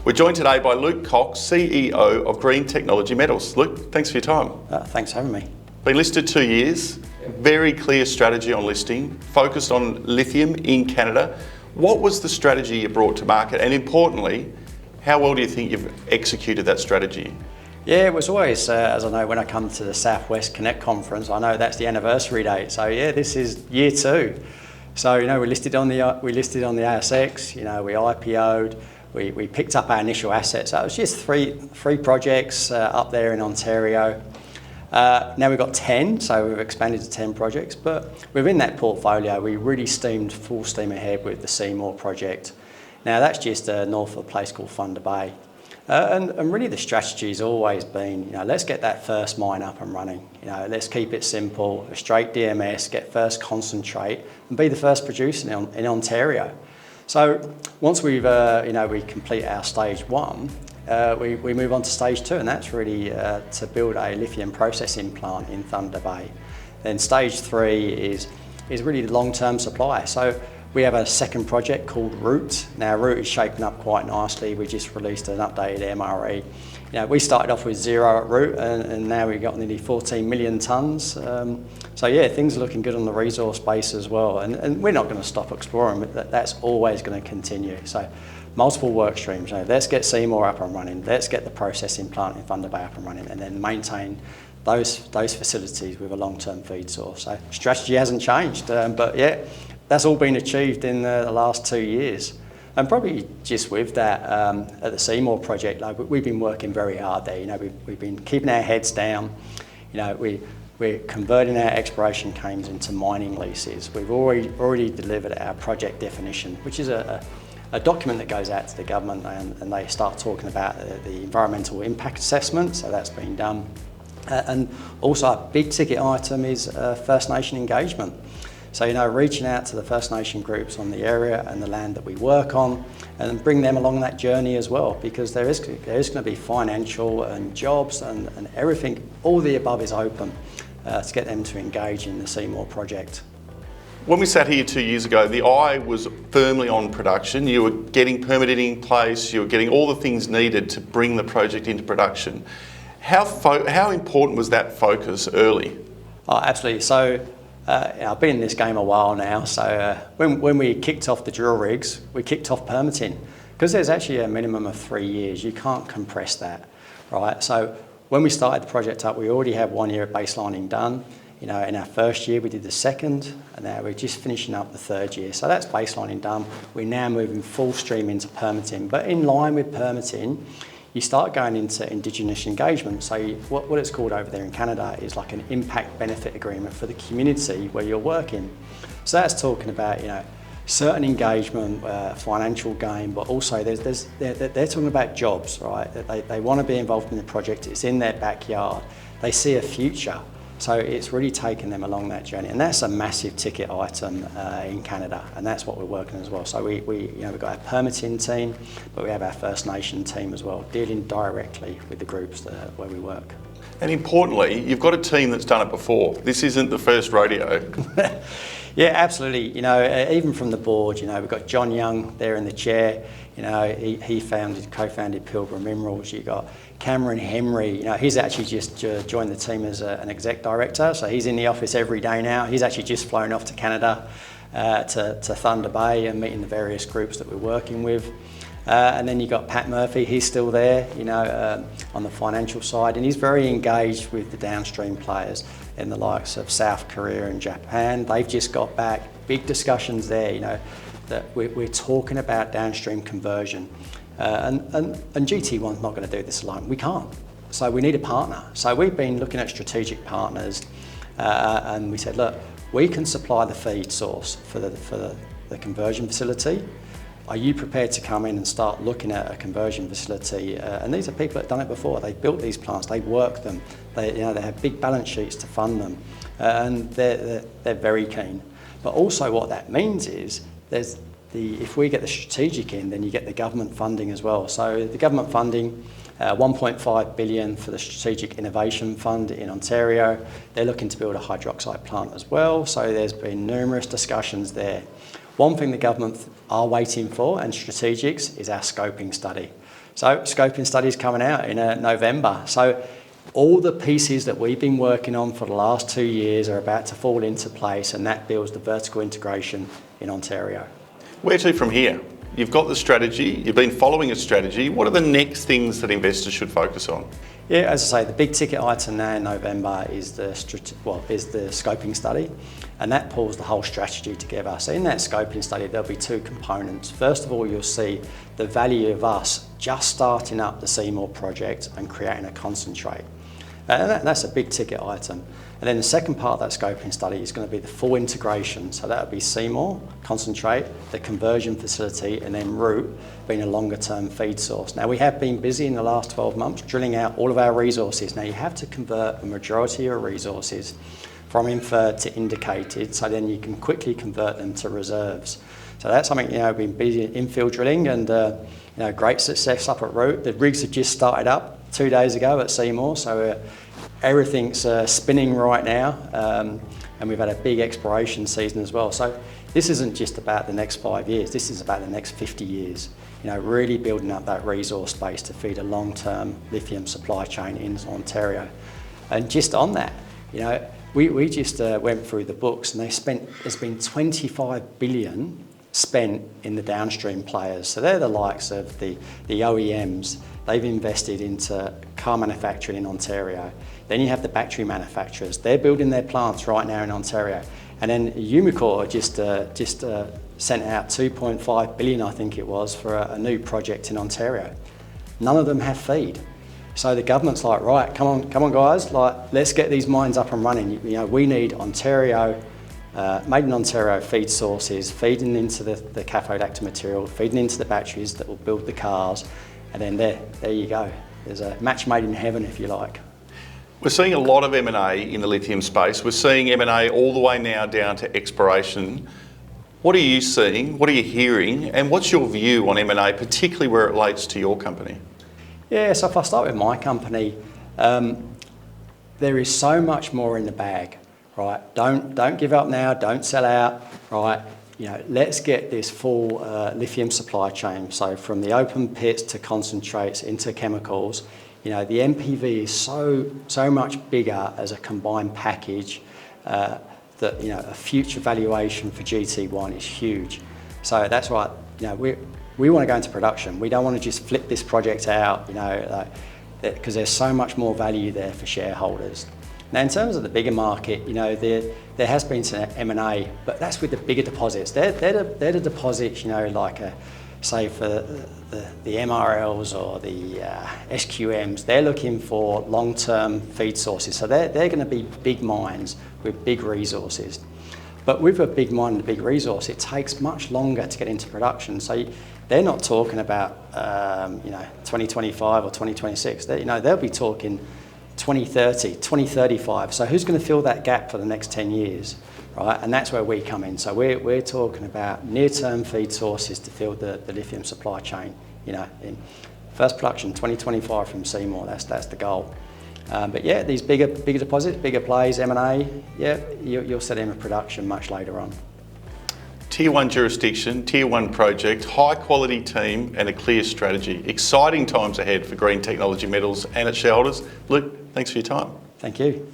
We're joined today by Luke Cox, CEO of Green Technology Metals. Luke, thanks for your time. Thanks for having me. Been listed 2 years, very clear strategy on listing, focused on lithium in Canada. What was the strategy you brought to market, and importantly, how well do you think you've executed that strategy? Yeah, it was always, as I know, when I come to the Southwest Connect conference, I know that's the anniversary date. So yeah, this is year 2. So we listed on the ASX. We IPO'd. We picked up our initial assets. So it was just three projects up there in Ontario. Now we've got 10, so we've expanded to 10 projects. But within that portfolio, we really steamed full steam ahead with the Seymour project. Now that's just north of a place called Thunder Bay. And really the strategy has always been, let's get that first mine up and running. Let's keep it simple, a straight DMS, get first concentrate, and be the first producer in Ontario. So once we complete our stage 1, we move on to stage 2, and that's really to build a lithium processing plant in Thunder Bay. Then stage 3 is really the long-term supply. So we have a second project called Root. Now Root is shaping up quite nicely. We just released an updated MRE. We started off with 0 at Root, and now we've got nearly 14 million tonnes. So yeah, things are looking good on the resource base as well. And we're not going to stop exploring, but that's always going to continue. So multiple work streams. Let's get Seymour up and running. Let's get the processing plant in Thunder Bay up and running, and then maintain those facilities with a long-term feed source. So strategy hasn't changed, but yeah, that's all been achieved in the last 2 years. And probably just with that, at the Seymour project, we've been working very hard there. We've been keeping our heads down. We're converting our exploration claims into mining leases. We've already delivered our project definition, which is a document that goes out to the government, and they start talking about the environmental impact assessment. So that's been done. And also a big ticket item is First Nation engagement. So, reaching out to the First Nation groups on the area and the land that we work on, and bring them along that journey as well, because there is going to be financial and jobs and everything, all the above is open to get them to engage in the Seymour project. When we sat here 2 years ago, the eye was firmly on production. You were getting permitting in place, you were getting all the things needed to bring the project into production. How important was that focus early? Oh, absolutely. So I've been in this game a while now, so when we kicked off the drill rigs, we kicked off permitting, because there's actually a minimum of 3 years. You can't compress that, right? So when we started the project up, we already had 1 year of baselining done. In our first year, we did the second, and now we're just finishing up the third year. So that's baselining done. We're now moving full stream into permitting, but in line with permitting, you start going into Indigenous engagement. So what it's called over there in Canada is like an impact benefit agreement for the community where you're working. So that's talking about certain engagement, financial gain, but also they're talking about jobs, right? They want to be involved in the project. It's in their backyard. They see a future. So it's really taken them along that journey, and that's a massive ticket item in Canada, and that's what we're working as well. So we've got our permitting team, but we have our First Nation team as well, dealing directly with the groups where we work. And importantly, you've got a team that's done it before. This isn't the first rodeo. Yeah, absolutely. Even from the board, we've got John Young there in the chair. He co-founded Pilbara Minerals. You've got Cameron Henry. He's actually just joined the team as an exec director, so he's in the office every day now. He's actually just flown off to Canada to Thunder Bay and meeting the various groups that we're working with. And then you've got Pat Murphy. He's still there, on the financial side, and he's very engaged with the downstream players in the likes of South Korea and Japan. They've just got back. Big discussions there, that we're talking about downstream conversion. And GT1's not going to do this alone. We can't. So we need a partner. So we've been looking at strategic partners, and we said, look, we can supply the feed source for the conversion facility. Are you prepared to come in and start looking at a conversion facility? And these are people that have done it before. They've built these plants, they work them, they have big balance sheets to fund them, and they're very keen. But also what that means is if we get the strategic in, then you get the government funding as well. So the government funding, 1.5 billion for the Strategic Innovation Fund in Ontario. They're looking to build a hydroxide plant as well. So there's been numerous discussions there. One thing the government are waiting for, and strategics, is our scoping study. So scoping studies coming out in November. So all the pieces that we've been working on for the last 2 years are about to fall into place, and that builds the vertical integration in Ontario. Where to from here? You've got the strategy, you've been following a strategy. What are the next things that investors should focus on? Yeah, as I say, the big ticket item now in November is the scoping study, and that pulls the whole strategy together. So in that scoping study, there'll be two components. First of all, you'll see the value of us just starting up the Seymour project and creating a concentrate. And that's a big ticket item. And then the second part of that scoping study is going to be the full integration. So that'll be Seymour, concentrate, the conversion facility, and then root being a longer term feed source. Now we have been busy in the last 12 months drilling out all of our resources. Now you have to convert a majority of your resources from inferred to indicated, so then you can quickly convert them to reserves. So that's something, we've been busy in infill drilling, and great success up at root. The rigs have just started up 2 days ago at Seymour, so everything's spinning right now, and we've had a big exploration season as well. So this isn't just about the next 5 years, this is about the next 50 years. Really building up that resource base to feed a long-term lithium supply chain into Ontario. And just on that, we just went through the books, and there's been 25 billion spent in the downstream players. So they're the likes of the OEMs. They've invested into car manufacturing in Ontario. Then you have the battery manufacturers. They're building their plants right now in Ontario. And then Umicore just sent out 2.5 billion, I think it was, for a new project in Ontario. None of them have feed. So the government's like, right, come on guys, let's get these mines up and running. We need Ontario, made in Ontario feed sources, feeding into the cathode active material, feeding into the batteries that will build the cars, and then there you go. There's a match made in heaven, if you like. We're seeing a lot of M&A in the lithium space. We're seeing M&A all the way now down to exploration. What are you seeing? What are you hearing? And what's your view on M&A, particularly where it relates to your company? Yeah, so if I start with my company, there is so much more in the bag, right? Don't give up now, don't sell out, right? Let's get this full lithium supply chain. So from the open pits to concentrates into chemicals, the NPV is so much bigger as a combined package that a future valuation for GT1 is huge. So that's right. We want to go into production. We don't want to just flip this project out, because there's so much more value there for shareholders. Now, in terms of the bigger market, there has been some M&A, but that's with the bigger deposits. They're the deposits, say for the MRLs or the SQMs. They're looking for long-term feed sources. So they're going to be big mines with big resources. But with a big mine and a big resource, it takes much longer to get into production. So they're not talking about 2025 or 2026. They'll be talking 2030, 2035. So who's going to fill that gap for the next 10 years, right? And that's where we come in. So we're talking about near-term feed sources to fill the lithium supply chain. In first production 2025 from Seymour. That's the goal. But yeah, these bigger deposits, bigger plays, M&A. Yeah, you'll set in a production much later on. Tier 1 jurisdiction, Tier 1 project, high quality team and a clear strategy. Exciting times ahead for Green Technology Metals and its shareholders. Luke, thanks for your time. Thank you.